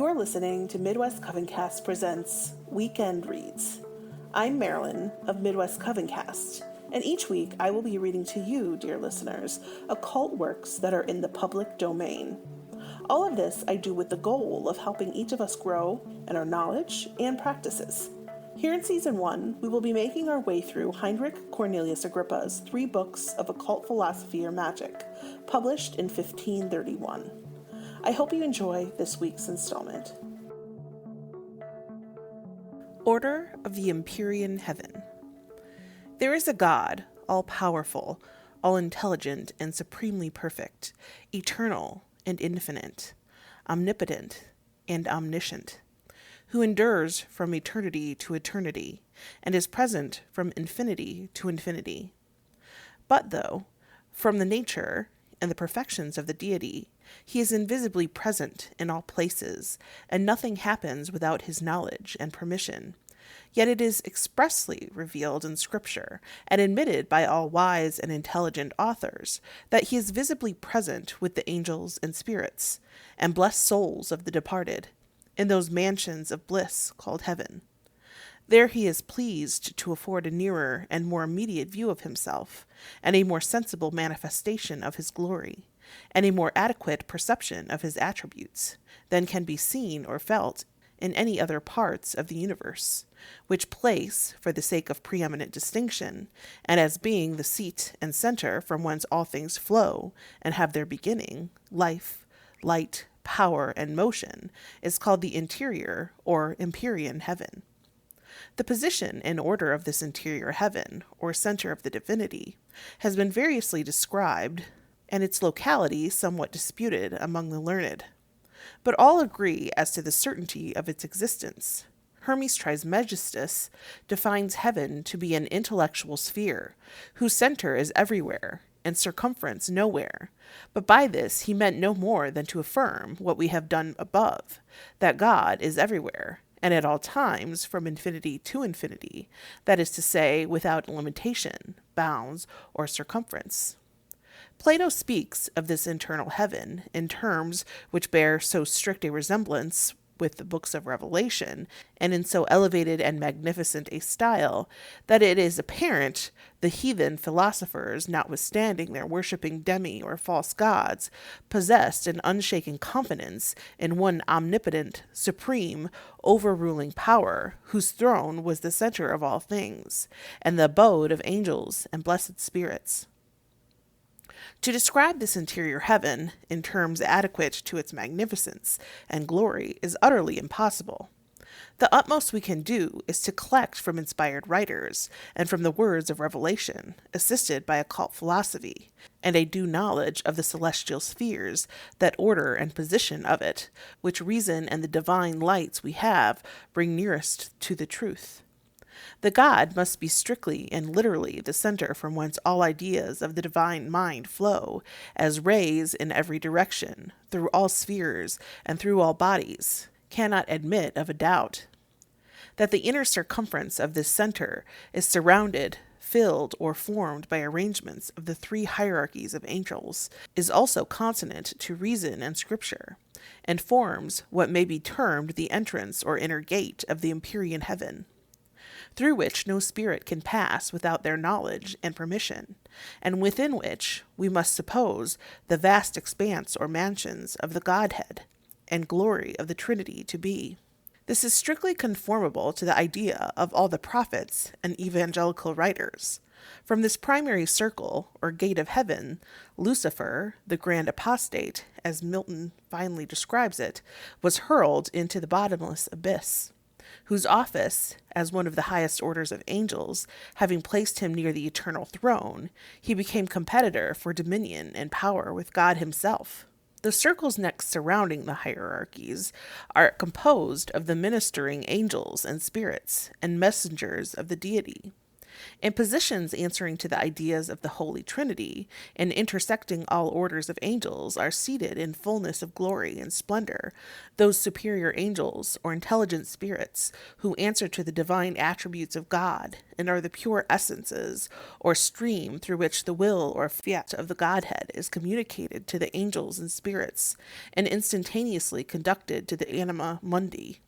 You're listening to Midwest Coven Cast presents Weekend Reads. I'm Marilyn of Midwest Coven Cast, and each week I will be reading to you, dear listeners, occult works that are in the public domain. All of this I do with the goal of helping each of us grow in our knowledge and practices. Here in Season 1, we will be making our way through Heinrich Cornelius Agrippa's 3 books of occult philosophy or magic, published in 1531. I hope you enjoy this week's installment. Order of the Empyrean Heaven. There is a God, all-powerful, all-intelligent, and supremely perfect, eternal and infinite, omnipotent and omniscient, who endures from eternity to eternity, and is present from infinity to infinity. But though, from the nature and the perfections of the deity, he is invisibly present in all places, and nothing happens without his knowledge and permission. Yet it is expressly revealed in Scripture, and admitted by all wise and intelligent authors, that he is visibly present with the angels and spirits, and blessed souls of the departed, in those mansions of bliss called heaven. There he is pleased to afford a nearer and more immediate view of himself, and a more sensible manifestation of his glory, and a more adequate perception of his attributes, than can be seen or felt in any other parts of the universe, which place, for the sake of preeminent distinction, and as being the seat and center from whence all things flow and have their beginning, life, light, power, and motion, is called the interior or Empyrean heaven. The position and order of this interior heaven, or center of the divinity, has been variously described, and its locality somewhat disputed among the learned. But all agree as to the certainty of its existence. Hermes Trismegistus defines heaven to be an intellectual sphere, whose center is everywhere, and circumference nowhere. But by this he meant no more than to affirm what we have done above, that God is everywhere, and at all times from infinity to infinity, that is to say, without limitation, bounds, or circumference. Plato speaks of this internal heaven in terms which bear so strict a resemblance with the books of Revelation, and in so elevated and magnificent a style, that it is apparent the heathen philosophers, notwithstanding their worshipping demi or false gods, possessed an unshaken confidence in one omnipotent, supreme, overruling power, whose throne was the center of all things, and the abode of angels and blessed spirits. To describe this interior heaven in terms adequate to its magnificence and glory is utterly impossible. The utmost we can do is to collect from inspired writers and from the words of revelation, assisted by occult philosophy, and a due knowledge of the celestial spheres, that order and position of it, which reason and the divine lights we have bring nearest to the truth. The God must be strictly and literally the center from whence all ideas of the divine mind flow, as rays in every direction, through all spheres, and through all bodies, cannot admit of a doubt. That the inner circumference of this center is surrounded, filled, or formed by arrangements of the 3 hierarchies of angels, is also consonant to reason and Scripture, and forms what may be termed the entrance or inner gate of the Empyrean heaven, through which no spirit can pass without their knowledge and permission, and within which we must suppose the vast expanse or mansions of the Godhead and glory of the Trinity to be. This is strictly conformable to the idea of all the prophets and evangelical writers. From this primary circle, or gate of heaven, Lucifer, the grand apostate, as Milton finely describes it, was hurled into the bottomless abyss, whose office, as one of the highest orders of angels, having placed him near the eternal throne, he became competitor for dominion and power with God himself. The circles next surrounding the hierarchies are composed of the ministering angels and spirits and messengers of the deity. In positions answering to the ideas of the Holy Trinity and intersecting all orders of angels are seated in fullness of glory and splendor those superior angels or intelligent spirits who answer to the divine attributes of God and are the pure essences or stream through which the will or fiat of the Godhead is communicated to the angels and spirits and instantaneously conducted to the anima mundi.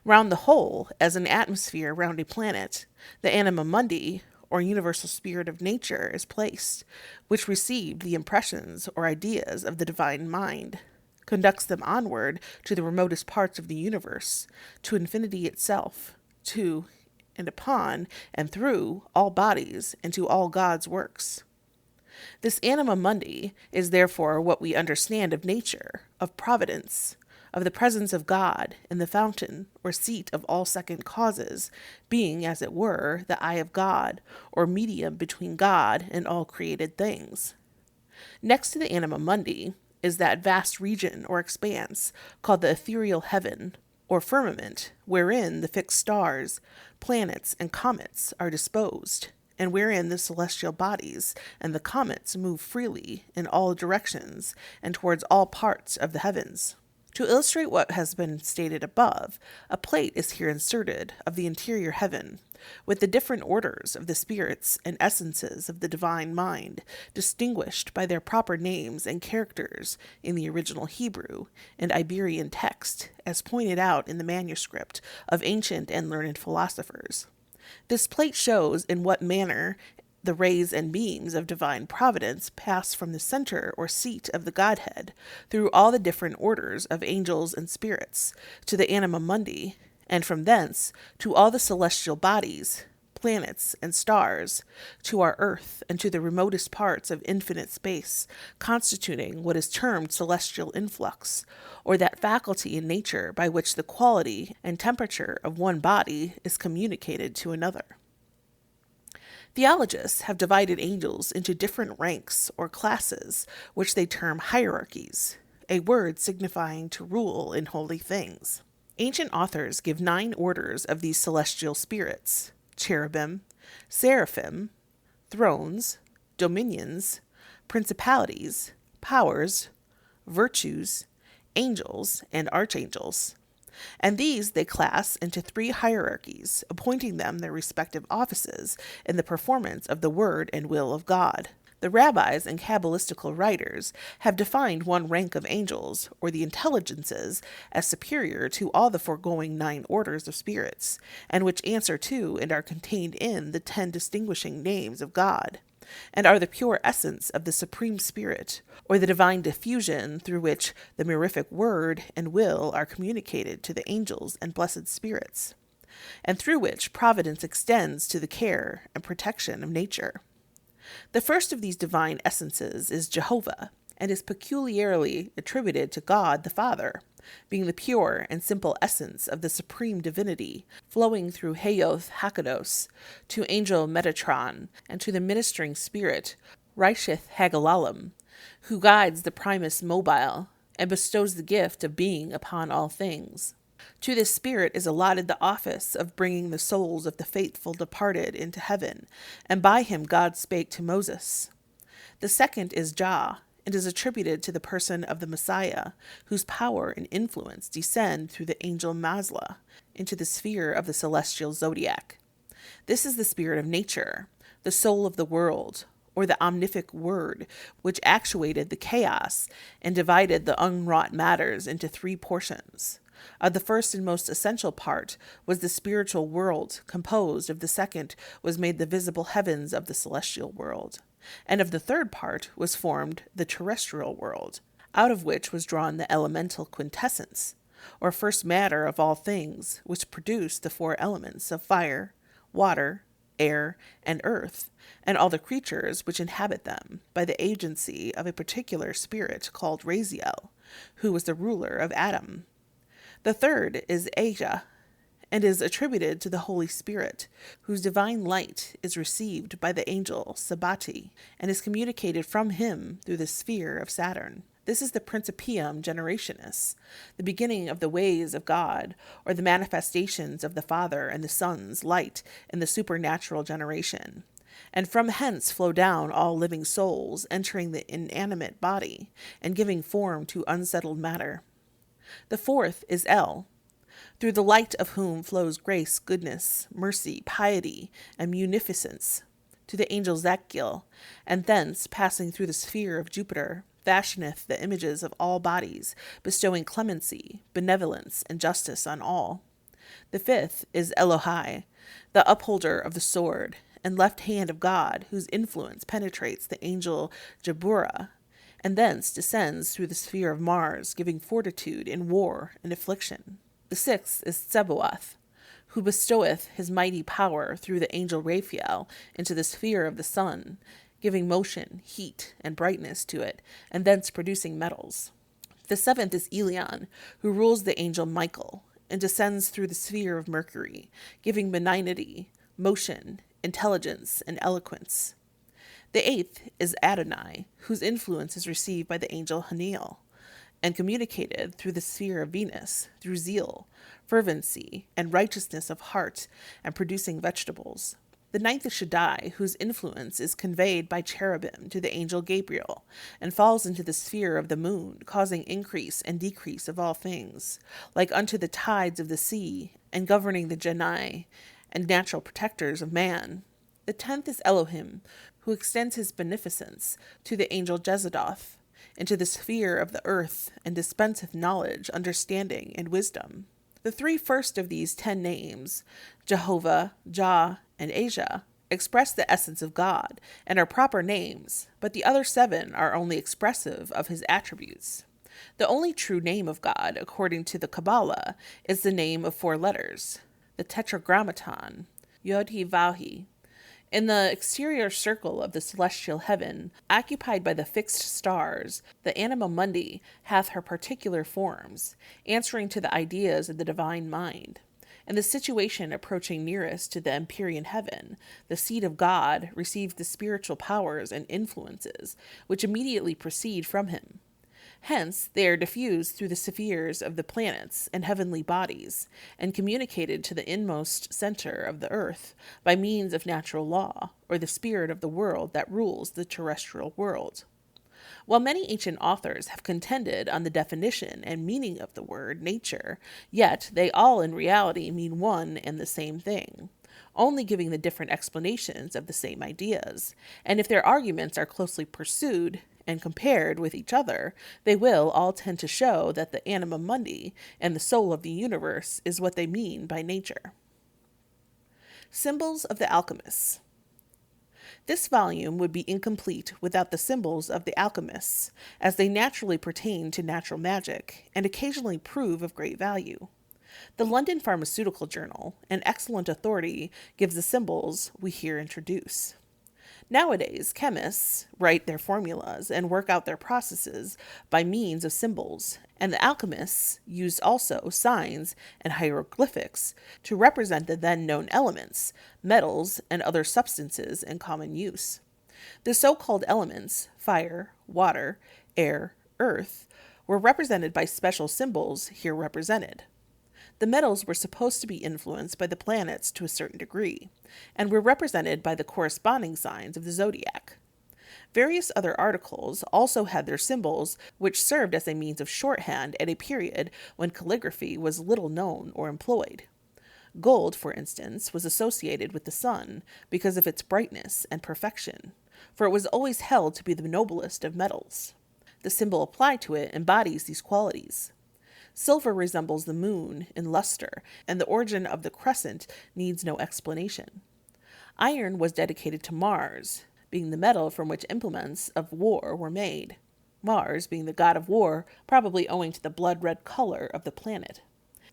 Round the whole, as an atmosphere round a planet, the anima mundi, or universal spirit of nature, is placed, which received the impressions or ideas of the divine mind, conducts them onward to the remotest parts of the universe, to infinity itself, to, and upon, and through all bodies, and to all God's works. This anima mundi is therefore what we understand of nature, of providence, of the presence of God in the fountain or seat of all second causes, being, as it were, the eye of God, or medium between God and all created things. Next to the anima mundi is that vast region or expanse called the ethereal heaven, or firmament, wherein the fixed stars, planets, and comets are disposed, and wherein the celestial bodies and the comets move freely in all directions and towards all parts of the heavens. To illustrate what has been stated above, a plate is here inserted of the interior heaven, with the different orders of the spirits and essences of the divine mind, distinguished by their proper names and characters in the original Hebrew and Iberian text, as pointed out in the manuscript of ancient and learned philosophers. This plate shows in what manner the rays and beams of divine providence pass from the center or seat of the Godhead through all the different orders of angels and spirits to the anima mundi, and from thence to all the celestial bodies, planets, and stars, to our earth and to the remotest parts of infinite space, constituting what is termed celestial influx, or that faculty in nature by which the quality and temperature of one body is communicated to another. Theologists have divided angels into different ranks or classes, which they term hierarchies, a word signifying to rule in holy things. Ancient authors give 9 orders of these celestial spirits: cherubim, seraphim, thrones, dominions, principalities, powers, virtues, angels, and archangels. And these they class into 3 hierarchies, appointing them their respective offices in the performance of the word and will of God. The rabbis and Kabbalistical writers have defined one rank of angels, or the intelligences, as superior to all the foregoing 9 orders of spirits, and which answer to and are contained in the 10 distinguishing names of God, and are the pure essence of the Supreme Spirit, or the divine diffusion through which the mirific word and will are communicated to the angels and blessed spirits, and through which providence extends to the care and protection of nature. The first of these divine essences is Jehovah, and is peculiarly attributed to God the Father, being the pure and simple essence of the supreme divinity, flowing through Heyoth Hakados to angel Metatron, and to the ministering spirit Rishith Hagalalim, who guides the primus mobile, and bestows the gift of being upon all things. To this spirit is allotted the office of bringing the souls of the faithful departed into heaven, and by him God spake to Moses. The second is Jah, and is attributed to the person of the Messiah, whose power and influence descend through the angel Mazla into the sphere of the celestial zodiac. This is the spirit of nature, the soul of the world, or the omnific word, which actuated the chaos and divided the unwrought matters into 3 portions. Of the first and most essential part was the spiritual world, composed of the second was made the visible heavens of the celestial world, and of the third part was formed the terrestrial world, out of which was drawn the elemental quintessence, or first matter of all things, which produced the 4 elements of fire, water, air, and earth, and all the creatures which inhabit them, by the agency of a particular spirit called Raziel, who was the ruler of Adam. The third is Asia, and is attributed to the Holy Spirit, whose divine light is received by the angel Sabati, and is communicated from him through the sphere of Saturn. This is the Principium Generationis, the beginning of the ways of God, or the manifestations of the Father and the Son's light in the supernatural generation. And from hence flow down all living souls, entering the inanimate body, and giving form to unsettled matter. The fourth is El, through the light of whom flows grace, goodness, mercy, piety, and munificence, to the angel Zachiel, and thence, passing through the sphere of Jupiter, fashioneth the images of all bodies, bestowing clemency, benevolence, and justice on all. The fifth is Elohai, the upholder of the sword, and left hand of God, whose influence penetrates the angel Jabura, and thence descends through the sphere of Mars, giving fortitude in war and affliction. The sixth is Tseboath, who bestoweth his mighty power through the angel Raphael into the sphere of the sun, giving motion, heat, and brightness to it, and thence producing metals. The seventh is Elion, who rules the angel Michael, and descends through the sphere of Mercury, giving benignity, motion, intelligence, and eloquence. The eighth is Adonai, whose influence is received by the angel Haniel, and communicated through the sphere of Venus, through zeal, fervency, and righteousness of heart, and producing vegetables. The ninth is Shaddai, whose influence is conveyed by cherubim to the angel Gabriel, and falls into the sphere of the moon, causing increase and decrease of all things, like unto the tides of the sea, and governing the genii, and natural protectors of man. The 10th is Elohim, who extends his beneficence to the angel Jezedoth, into the sphere of the earth, and dispenseth knowledge, understanding, and wisdom. The three first of these 10 names, Jehovah, Jah, and Asia, express the essence of God, and are proper names, but the other 7 are only expressive of his attributes. The only true name of God, according to the Kabbalah, is the name of 4 letters, the Tetragrammaton, Yod-He-Vav-He. In the exterior circle of the celestial heaven, occupied by the fixed stars, the anima mundi hath her particular forms, answering to the ideas of the divine mind. In the situation approaching nearest to the empyrean heaven, the seat of God receives the spiritual powers and influences, which immediately proceed from him. Hence, they are diffused through the spheres of the planets and heavenly bodies, and communicated to the inmost center of the earth by means of natural law, or the spirit of the world that rules the terrestrial world. While many ancient authors have contended on the definition and meaning of the word nature, yet they all in reality mean one and the same thing, only giving the different explanations of the same ideas, and if their arguments are closely pursued and compared with each other, they will all tend to show that the anima mundi and the soul of the universe is what they mean by nature. Symbols of the alchemists. This volume would be incomplete without the symbols of the alchemists, as they naturally pertain to natural magic and occasionally prove of great value. The London Pharmaceutical Journal, an excellent authority, gives the symbols we here introduce. Nowadays, chemists write their formulas and work out their processes by means of symbols, and the alchemists used also signs and hieroglyphics to represent the then known elements, metals, and other substances in common use. The so-called elements, fire, water, air, earth, were represented by special symbols here represented. The metals were supposed to be influenced by the planets to a certain degree, and were represented by the corresponding signs of the zodiac. Various other articles also had their symbols, which served as a means of shorthand at a period when calligraphy was little known or employed. Gold, for instance, was associated with the sun because of its brightness and perfection, for it was always held to be the noblest of metals. The symbol applied to it embodies these qualities. Silver resembles the moon in luster, and the origin of the crescent needs no explanation. Iron was dedicated to Mars, being the metal from which implements of war were made, Mars being the god of war, probably owing to the blood-red color of the planet.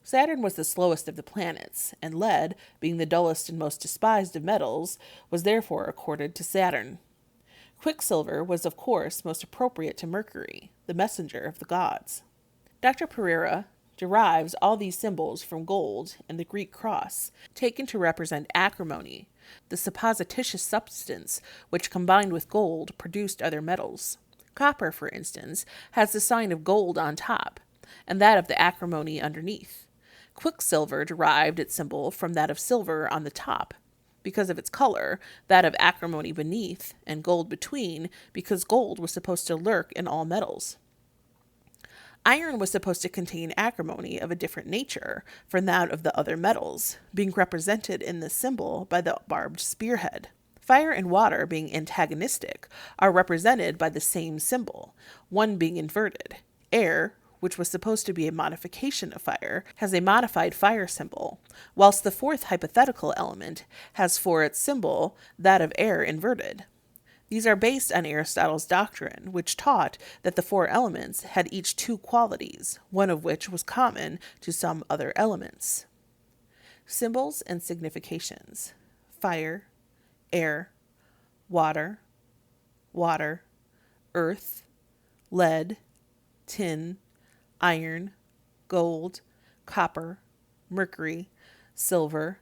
Saturn was the slowest of the planets, and lead, being the dullest and most despised of metals, was therefore accorded to Saturn. Quicksilver was, of course, most appropriate to Mercury, the messenger of the gods. Dr. Pereira derives all these symbols from gold and the Greek cross, taken to represent acrimony, the supposititious substance which combined with gold produced other metals. Copper, for instance, has the sign of gold on top, and that of the acrimony underneath. Quicksilver derived its symbol from that of silver on the top, because of its color, that of acrimony beneath, and gold between, because gold was supposed to lurk in all metals. Iron was supposed to contain acrimony of a different nature from that of the other metals, being represented in this symbol by the barbed spearhead. Fire and water, being antagonistic, are represented by the same symbol, one being inverted. Air, which was supposed to be a modification of fire, has a modified fire symbol, whilst the fourth hypothetical element has for its symbol that of air inverted. These are based on Aristotle's doctrine, which taught that the four elements had each two qualities, one of which was common to some other elements. Symbols and significations: fire, air, water, earth, lead, tin, iron, gold, copper, mercury, silver,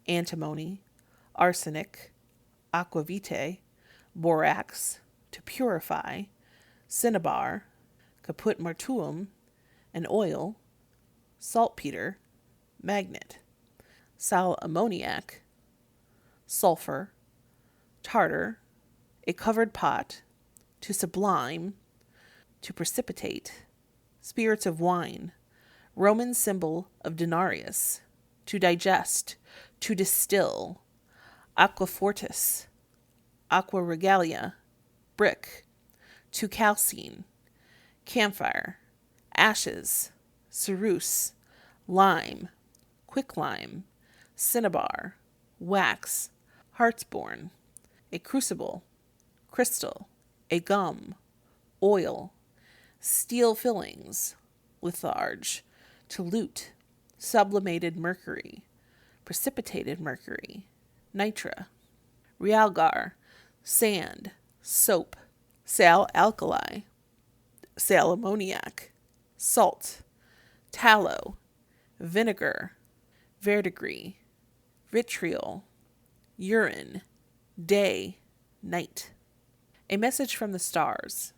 antimony, arsenic, aquavitae, borax, to purify, cinnabar, caput mortuum, an oil, saltpeter, magnet, sal ammoniac, sulfur, tartar, a covered pot, to sublime, to precipitate, spirits of wine, Roman symbol of denarius, to digest, to distill, aquafortis, aqua regalia, brick, to calcine, camphire, ashes, ceruse, lime, quicklime, cinnabar, wax, hartsborn, a crucible, crystal, a gum, oil, steel fillings, litharge, to lute, sublimated mercury, precipitated mercury, nitra, realgar, sand, soap, sal alkali, sal ammoniac, salt, tallow, vinegar, verdigris, vitriol, urine, day, night. A message from the stars.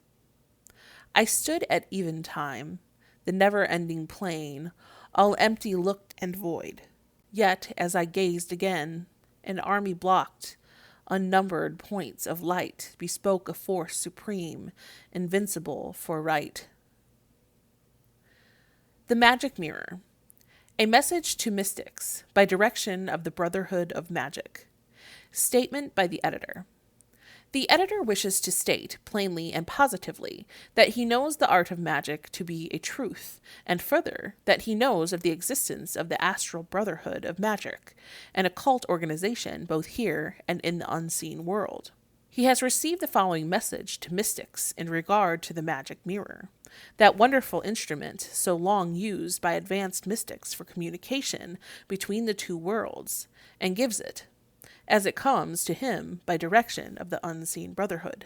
I stood at eventime, the never-ending plain, all empty looked and void. Yet, as I gazed again, an army blocked, unnumbered points of light bespoke a force supreme, invincible for right. The Magic Mirror. A message to mystics by direction of the Brotherhood of Magic. Statement by the editor. The editor wishes to state, plainly and positively, that he knows the art of magic to be a truth, and further, that he knows of the existence of the Astral Brotherhood of Magic, an occult organization both here and in the unseen world. He has received the following message to mystics in regard to the magic mirror, that wonderful instrument so long used by advanced mystics for communication between the two worlds, and gives it, as it comes to him by direction of the unseen brotherhood.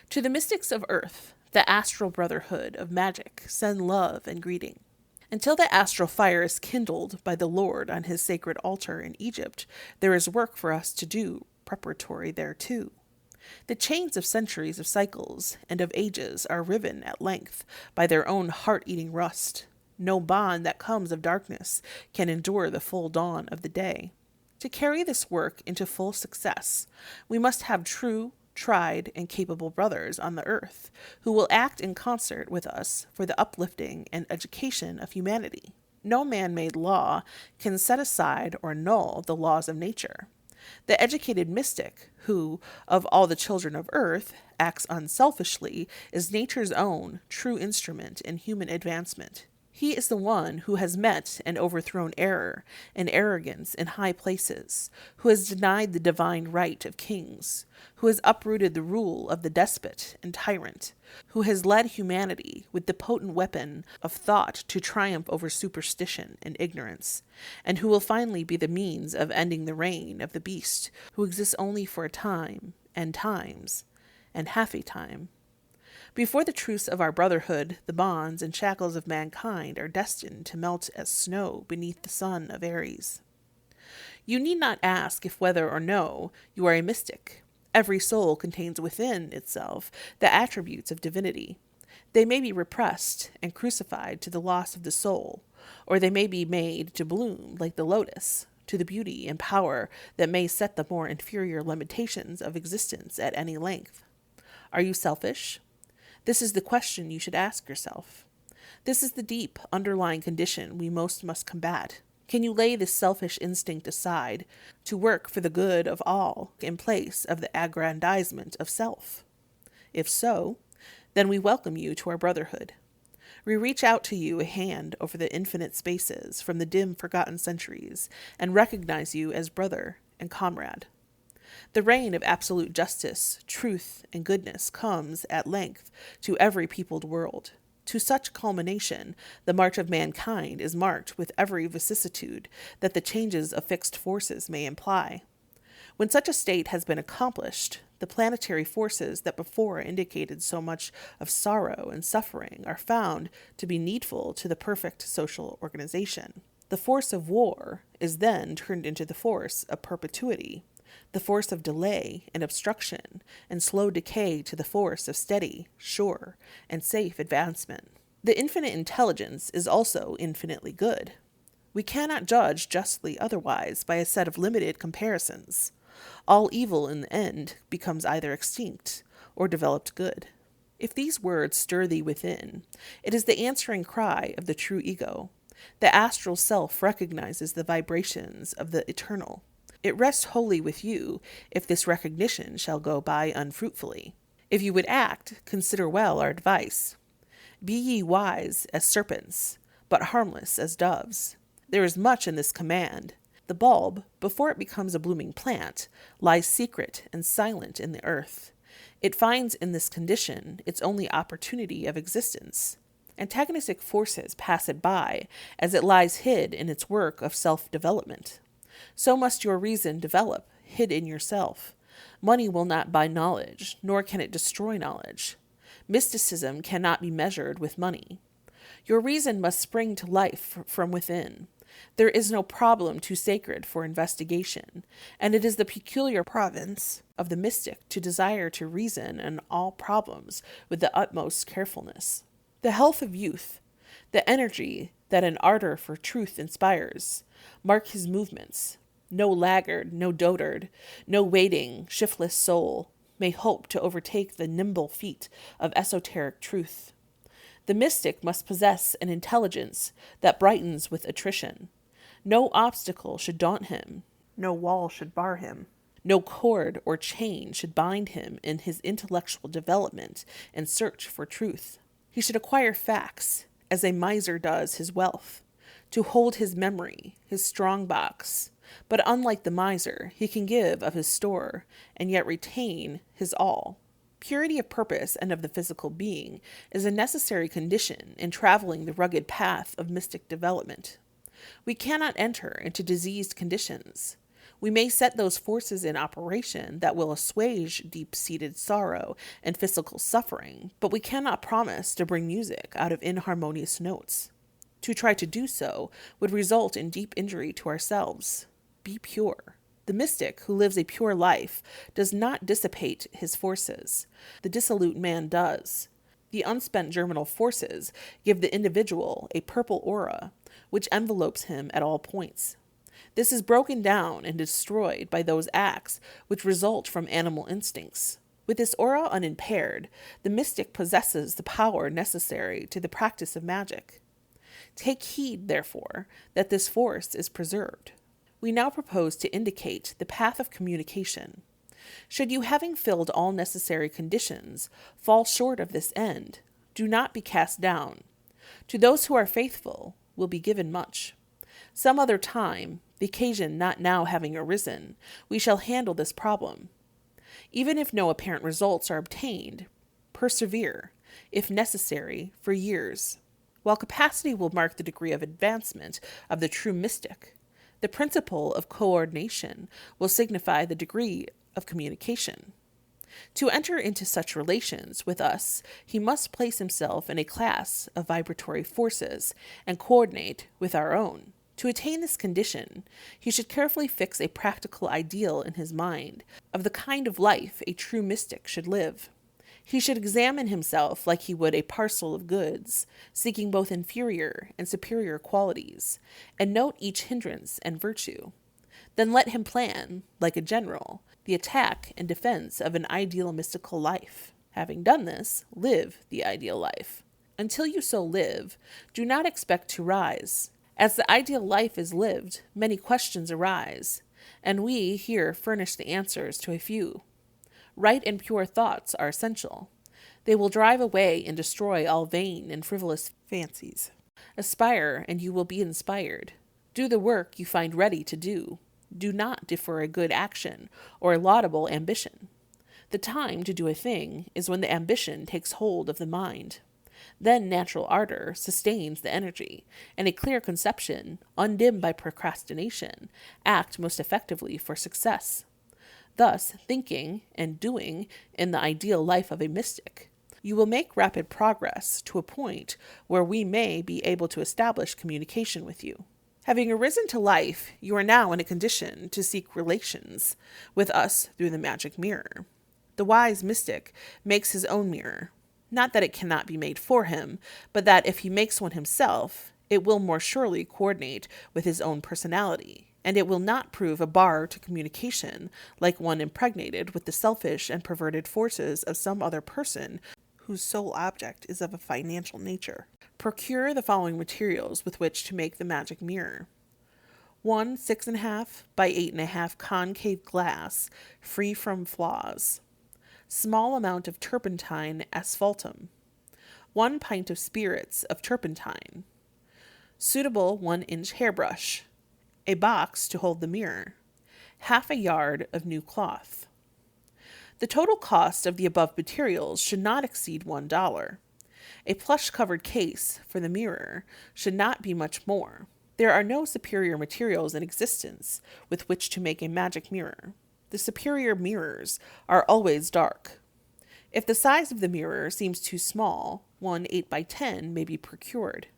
To the mystics of earth, the astral brotherhood of magic, send love and greeting. Until the astral fire is kindled by the Lord on his sacred altar in Egypt, there is work for us to do preparatory thereto. The chains of centuries of cycles and of ages are riven at length by their own heart-eating rust. No bond that comes of darkness can endure the full dawn of the day. To carry this work into full success, we must have true, tried, and capable brothers on the earth, who will act in concert with us for the uplifting and education of humanity. No man-made law can set aside or annul the laws of nature. The educated mystic, who, of all the children of earth, acts unselfishly, is nature's own true instrument in human advancement. He is the one who has met and overthrown error and arrogance in high places, who has denied the divine right of kings, who has uprooted the rule of the despot and tyrant, who has led humanity with the potent weapon of thought to triumph over superstition and ignorance, and who will finally be the means of ending the reign of the beast, who exists only for a time, and times, and half a time. Before the truce of our brotherhood, the bonds and shackles of mankind are destined to melt as snow beneath the sun of Aries. You need not ask if whether or no you are a mystic, Every soul contains within itself the attributes of divinity. They may be repressed and crucified to the loss of the soul, or they may be made to bloom like the lotus, to the beauty and power that may set the more inferior limitations of existence at any length. Are you selfish? This is the question you should ask yourself. This is the deep, underlying condition we most must combat. Can you lay this selfish instinct aside to work for the good of all in place of the aggrandizement of self? If so, then we welcome you to our brotherhood. We reach out to you a hand over the infinite spaces from the dim forgotten centuries and recognize you as brother and comrade. The reign of absolute justice, truth, and goodness comes at length to every peopled world. To such culmination, the march of mankind is marked with every vicissitude that the changes of fixed forces may imply. When such a state has been accomplished, the planetary forces that before indicated so much of sorrow and suffering are found to be needful to the perfect social organization. The force of war is then turned into the force of perpetuity, the force of delay and obstruction and slow decay to the force of steady, sure, and safe advancement. The infinite intelligence is also infinitely good. We cannot judge justly otherwise by a set of limited comparisons. All evil in the end becomes either extinct or developed good. If these words stir thee within, it is the answering cry of the true ego. The astral self recognizes the vibrations of the eternal. It rests wholly with you if this recognition shall go by unfruitfully. If you would act, consider well our advice. Be ye wise as serpents, but harmless as doves. There is much in this command. The bulb, before it becomes a blooming plant, lies secret and silent in the earth. It finds in this condition its only opportunity of existence. Antagonistic forces pass it by as it lies hid in its work of self-development. So must your reason develop, hid in yourself. Money will not buy knowledge, nor can it destroy knowledge. Mysticism cannot be measured with money. Your reason must spring to life from within. There is no problem too sacred for investigation, and it is the peculiar province of the mystic to desire to reason on all problems with the utmost carefulness. The health of youth, the energy that an ardor for truth inspires, mark his movements. No laggard, no dotard, no waiting, shiftless soul may hope to overtake the nimble feet of esoteric truth. The mystic must possess an intelligence that brightens with attrition. No obstacle should daunt him. No wall should bar him. No cord or chain should bind him in his intellectual development and search for truth. He should acquire facts, as a miser does his wealth, to hold his memory, his strong box. But unlike the miser, he can give of his store and yet retain his all. Purity of purpose and of the physical being is a necessary condition in traveling the rugged path of mystic development. We cannot enter into diseased conditions. We may set those forces in operation that will assuage deep-seated sorrow and physical suffering, but we cannot promise to bring music out of inharmonious notes. To try to do so would result in deep injury to ourselves. Be pure. The mystic who lives a pure life does not dissipate his forces. The dissolute man does. The unspent germinal forces give the individual a purple aura, which envelopes him at all points. This is broken down and destroyed by those acts which result from animal instincts. With this aura unimpaired, the mystic possesses the power necessary to the practice of magic. Take heed, therefore, that this force is preserved. We now propose to indicate the path of communication. Should you, having filled all necessary conditions, fall short of this end, do not be cast down. To those who are faithful will be given much. Some other time, the occasion not now having arisen, we shall handle this problem. Even if no apparent results are obtained, persevere, if necessary, for years. While capacity will mark the degree of advancement of the true mystic, the principle of coordination will signify the degree of communication. To enter into such relations with us, he must place himself in a class of vibratory forces and coordinate with our own. To attain this condition, he should carefully fix a practical ideal in his mind of the kind of life a true mystic should live. He should examine himself like he would a parcel of goods, seeking both inferior and superior qualities, and note each hindrance and virtue. Then let him plan, like a general, the attack and defense of an ideal mystical life. Having done this, live the ideal life. Until you so live, do not expect to rise. As the ideal life is lived, many questions arise, and we here furnish the answers to a few. Right and pure thoughts are essential. They will drive away and destroy all vain and frivolous fancies. Aspire, and you will be inspired. Do the work you find ready to do. Do not defer a good action or a laudable ambition. The time to do a thing is when the ambition takes hold of the mind. Then natural ardor sustains the energy, and a clear conception, undimmed by procrastination, act most effectively for success. Thus, thinking and doing in the ideal life of a mystic, you will make rapid progress to a point where we may be able to establish communication with you. Having arisen to life, you are now in a condition to seek relations with us through the magic mirror. The wise mystic makes his own mirror. Not that it cannot be made for him, but that if he makes one himself, it will more surely coordinate with his own personality, and it will not prove a bar to communication like one impregnated with the selfish and perverted forces of some other person whose sole object is of a financial nature. Procure the following materials with which to make the magic mirror. 1 6.5 by 8.5 concave glass, free from flaws. Small amount of turpentine asphaltum. 1 pint of spirits of turpentine. Suitable 1-inch hairbrush. A box to hold the mirror. Half a yard of new cloth. The total cost of the above materials should not exceed $1. A plush-covered case for the mirror should not be much more. There are no superior materials in existence with which to make a magic mirror. The superior mirrors are always dark. If the size of the mirror seems too small, 1 8 by 10 may be procured.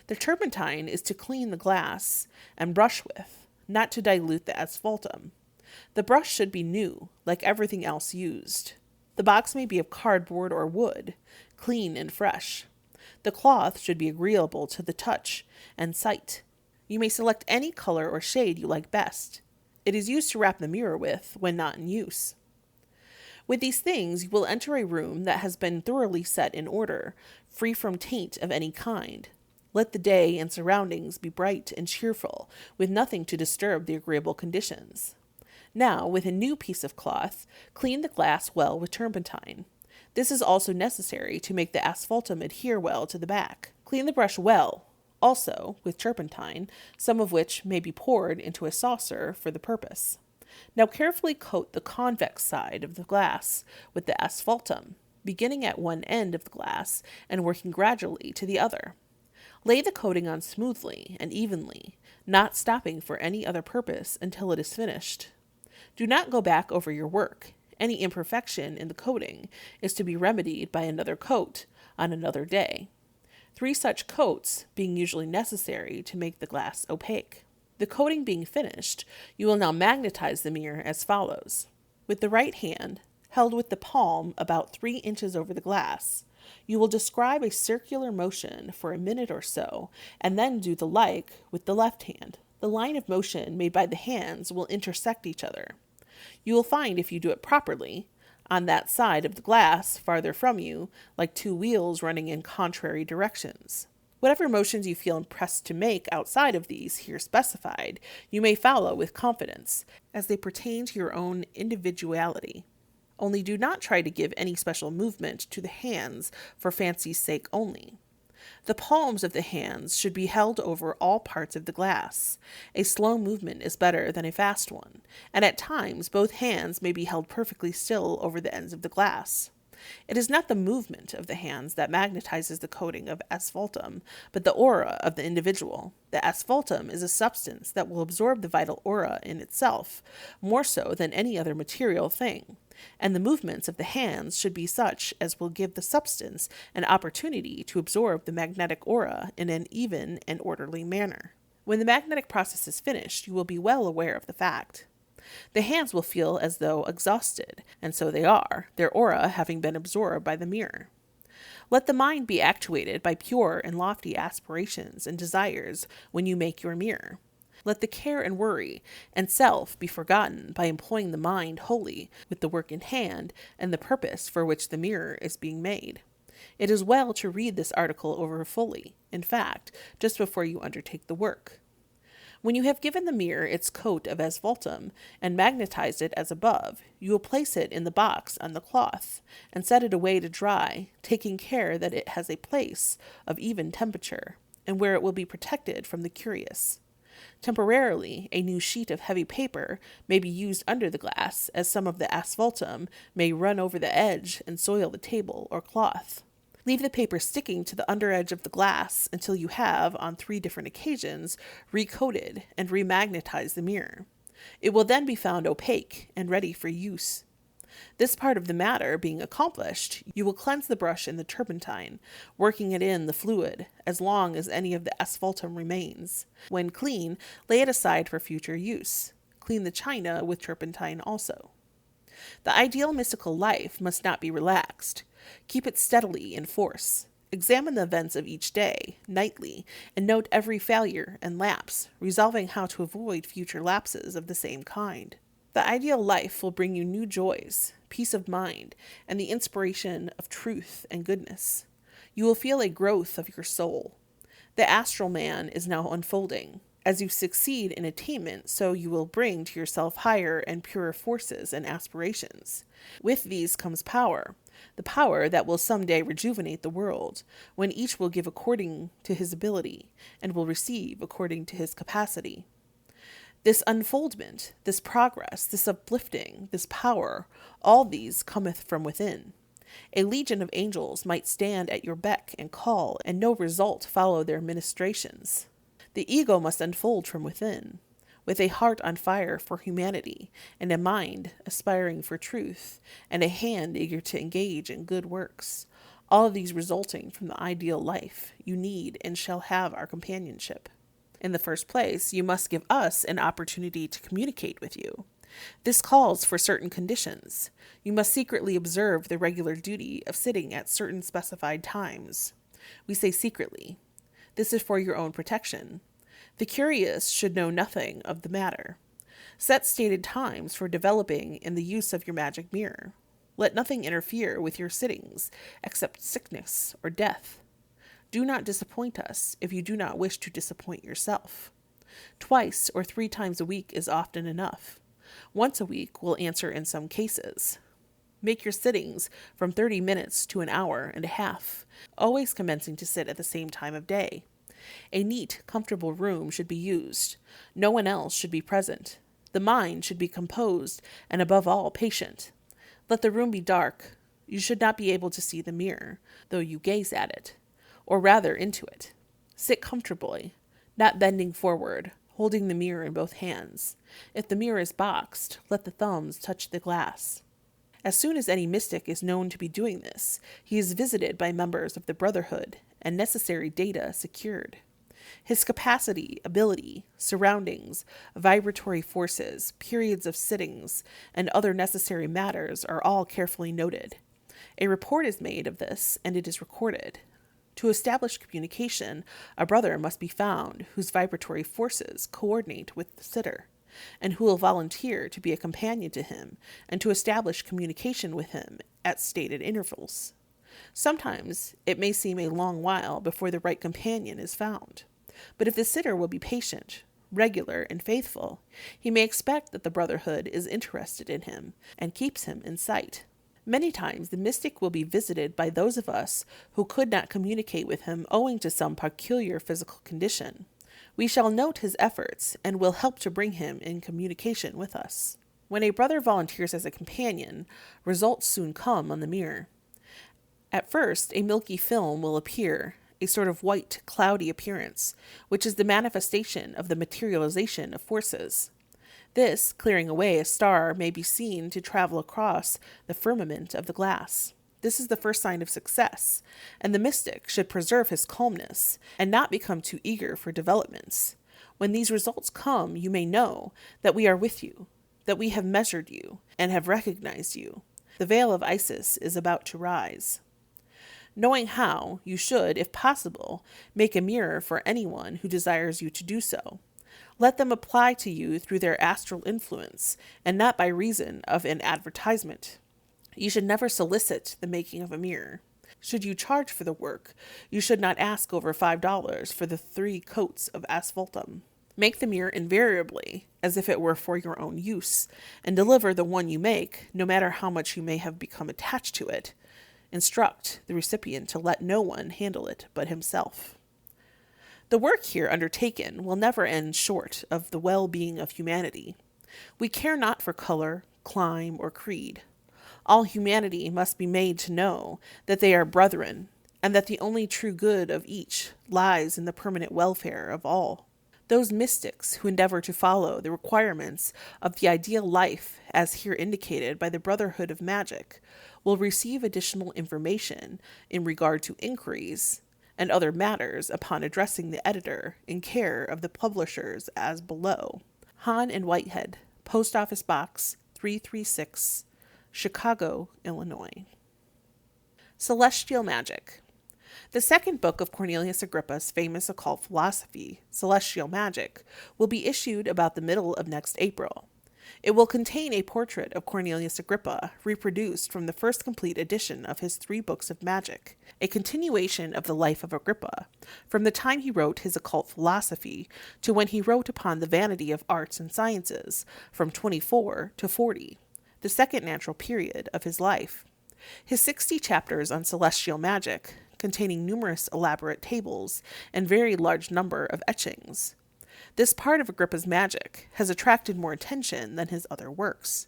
The turpentine is to clean the glass and brush with, not to dilute the asphaltum. The brush should be new, like everything else used. The box may be of cardboard or wood, clean and fresh. The cloth should be agreeable to the touch and sight. You may select any color or shade you like best. It is used to wrap the mirror with when not in use. With these things, you will enter a room that has been thoroughly set in order, free from taint of any kind. Let the day and surroundings be bright and cheerful, with nothing to disturb the agreeable conditions. Now, with a new piece of cloth, clean the glass well with turpentine. This is also necessary to make the asphaltum adhere well to the back. Clean the brush well, also with turpentine, some of which may be poured into a saucer for the purpose. Now carefully coat the convex side of the glass with the asphaltum, beginning at one end of the glass and working gradually to the other. Lay the coating on smoothly and evenly, not stopping for any other purpose until it is finished. Do not go back over your work. Any imperfection in the coating is to be remedied by another coat on another day. 3 such coats being usually necessary to make the glass opaque. The coating being finished, you will now magnetize the mirror as follows. With the right hand, held with the palm about 3 inches over the glass, you will describe a circular motion for a minute or so, and then do the like with the left hand. The line of motion made by the hands will intersect each other. You will find, if you do it properly, on that side of the glass farther from you, like 2 wheels running in contrary directions. Whatever motions you feel impressed to make outside of these here specified, you may follow with confidence, as they pertain to your own individuality. Only do not try to give any special movement to the hands for fancy's sake only. The palms of the hands should be held over all parts of the glass. A slow movement is better than a fast one, and at times both hands may be held perfectly still over the ends of the glass. It is not the movement of the hands that magnetizes the coating of asphaltum, but the aura of the individual. The asphaltum is a substance that will absorb the vital aura in itself, more so than any other material thing, and the movements of the hands should be such as will give the substance an opportunity to absorb the magnetic aura in an even and orderly manner. When the magnetic process is finished, you will be well aware of the fact. The hands will feel as though exhausted, and so they are, their aura having been absorbed by the mirror. Let the mind be actuated by pure and lofty aspirations and desires when you make your mirror. Let the care and worry and self be forgotten by employing the mind wholly with the work in hand and the purpose for which the mirror is being made. It is well to read this article over fully, in fact, just before you undertake the work. When you have given the mirror its coat of asphaltum and magnetized it as above, you will place it in the box on the cloth and set it away to dry, taking care that it has a place of even temperature, and where it will be protected from the curious. Temporarily, a new sheet of heavy paper may be used under the glass, as some of the asphaltum may run over the edge and soil the table or cloth. Leave the paper sticking to the under edge of the glass until you have, on 3 different occasions, recoated and remagnetized the mirror. It will then be found opaque and ready for use. This part of the matter being accomplished, you will cleanse the brush in the turpentine, working it in the fluid as long as any of the asphaltum remains. When clean, lay it aside for future use. Clean the china with turpentine also. The ideal mystical life must not be relaxed. Keep it steadily in force. Examine the events of each day, nightly, and note every failure and lapse, resolving how to avoid future lapses of the same kind. The ideal life will bring you new joys, peace of mind, and the inspiration of truth and goodness. You will feel a growth of your soul. The astral man is now unfolding. As you succeed in attainment, so you will bring to yourself higher and purer forces and aspirations. With these comes power, the power that will someday rejuvenate the world, when each will give according to his ability, and will receive according to his capacity. This unfoldment, this progress, this uplifting, this power, all these cometh from within. A legion of angels might stand at your beck and call, and no result follow their ministrations. The ego must unfold from within, with a heart on fire for humanity, and a mind aspiring for truth, and a hand eager to engage in good works, all of these resulting from the ideal life. You need and shall have our companionship. In the first place, you must give us an opportunity to communicate with you. This calls for certain conditions. You must secretly observe the regular duty of sitting at certain specified times. We say secretly. This is for your own protection. The curious should know nothing of the matter. Set stated times for developing in the use of your magic mirror. Let nothing interfere with your sittings, except sickness or death. Do not disappoint us if you do not wish to disappoint yourself. 2 or 3 times a week is often enough. Once a week will answer in some cases. Make your sittings from 30 minutes to an hour and a half, always commencing to sit at the same time of day. A neat, comfortable room should be used. No one else should be present. The mind should be composed and, above all, patient. Let the room be dark. You should not be able to see the mirror, though you gaze at it, or rather into it. Sit comfortably, not bending forward, holding the mirror in both hands. If the mirror is boxed, let the thumbs touch the glass. As soon as any mystic is known to be doing this, he is visited by members of the Brotherhood and necessary data secured. His capacity, ability, surroundings, vibratory forces, periods of sittings, and other necessary matters are all carefully noted. A report is made of this, and it is recorded. To establish communication, a brother must be found whose vibratory forces coordinate with the sitter, and who will volunteer to be a companion to him and to establish communication with him at stated intervals. Sometimes it may seem a long while before the right companion is found, but if the sitter will be patient, regular, and faithful, he may expect that the Brotherhood is interested in him and keeps him in sight. Many times the mystic will be visited by those of us who could not communicate with him owing to some peculiar physical condition. We shall note his efforts and will help to bring him in communication with us. When a brother volunteers as a companion, results soon come on the mirror. At first, a milky film will appear, a sort of white, cloudy appearance, which is the manifestation of the materialization of forces. This, clearing away, a star may be seen to travel across the firmament of the glass. This is the first sign of success, and the mystic should preserve his calmness and not become too eager for developments. When these results come, you may know that we are with you, that we have measured you, and have recognized you. The veil of Isis is about to rise. Knowing how, you should, if possible, make a mirror for anyone who desires you to do so. Let them apply to you through their astral influence, and not by reason of an advertisement. You should never solicit the making of a mirror. Should you charge for the work, you should not ask over $5 for the 3 coats of asphaltum. Make the mirror invariably, as if it were for your own use, and deliver the one you make, no matter how much you may have become attached to it. Instruct the recipient to let no one handle it but himself. The work here undertaken will never end short of the well-being of humanity. We care not for color, clime, or creed. All humanity must be made to know that they are brethren, and that the only true good of each lies in the permanent welfare of all. Those mystics who endeavor to follow the requirements of the ideal life, as here indicated by the Brotherhood of Magic, will receive additional information in regard to inquiries and other matters upon addressing the editor in care of the publishers as below. Hahn and Whitehead, Post Office Box 336, Chicago, Illinois. Celestial Magic. The second book of Cornelius Agrippa's famous occult philosophy, Celestial Magic, will be issued about the middle of next April. It will contain a portrait of Cornelius Agrippa, reproduced from the first complete edition of his 3 books of magic, a continuation of the life of Agrippa, from the time he wrote his occult philosophy to when he wrote upon the vanity of arts and sciences, from 24 to 40, the second natural period of his life. His 60 chapters on celestial magic, containing numerous elaborate tables and very large number of etchings. This part of Agrippa's magic has attracted more attention than his other works.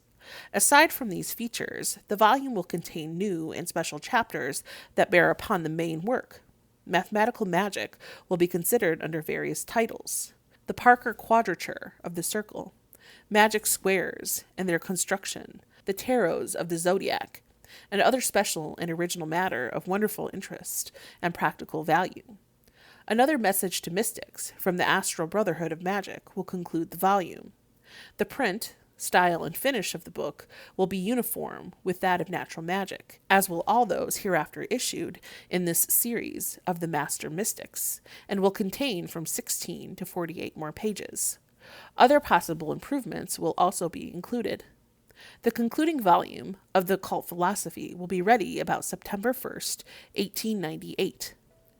Aside from these features, the volume will contain new and special chapters that bear upon the main work. Mathematical magic will be considered under various titles: the Parker quadrature of the circle, magic squares and their construction, the tarots of the zodiac, and other special and original matter of wonderful interest and practical value. Another message to mystics from the Astral Brotherhood of Magic will conclude the volume. The print, style, and finish of the book will be uniform with that of natural magic, as will all those hereafter issued in this series of the Master Mystics, and will contain from 16 to 48 more pages. Other possible improvements will also be included. The concluding volume of the Occult Philosophy will be ready about September 1st, 1898.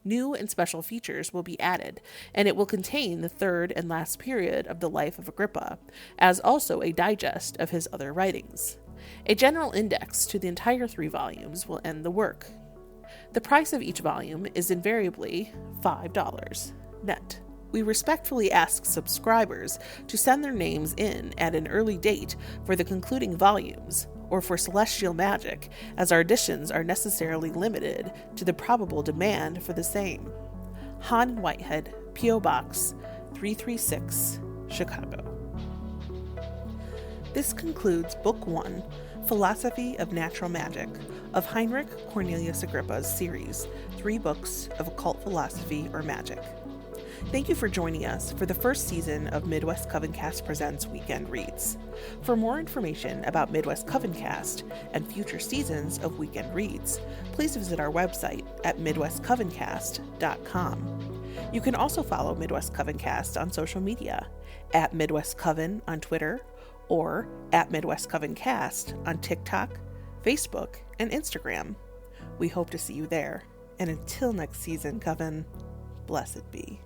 New and special features will be added, and it will contain the third and last period of the life of Agrippa, as also a digest of his other writings. A general index to the entire 3 volumes will end the work. The price of each volume is invariably $5 net. We respectfully ask subscribers to send their names in at an early date for the concluding volumes, or for Celestial Magic, as our editions are necessarily limited to the probable demand for the same. Hahn and Whitehead, P.O. Box 336, Chicago. This concludes Book 1, Philosophy of Natural Magic, of Heinrich Cornelius Agrippa's series, 3 books of occult philosophy or magic. Thank you for joining us for the first season of Midwest Coven Cast Presents Weekend Reads. For more information about Midwest Coven Cast and future seasons of Weekend Reads, please visit our website at midwestcovencast.com. You can also follow Midwest Coven Cast on social media, at Midwest Coven on Twitter, or at Midwest Coven Cast on TikTok, Facebook, and Instagram. We hope to see you there. And until next season, Coven, blessed be.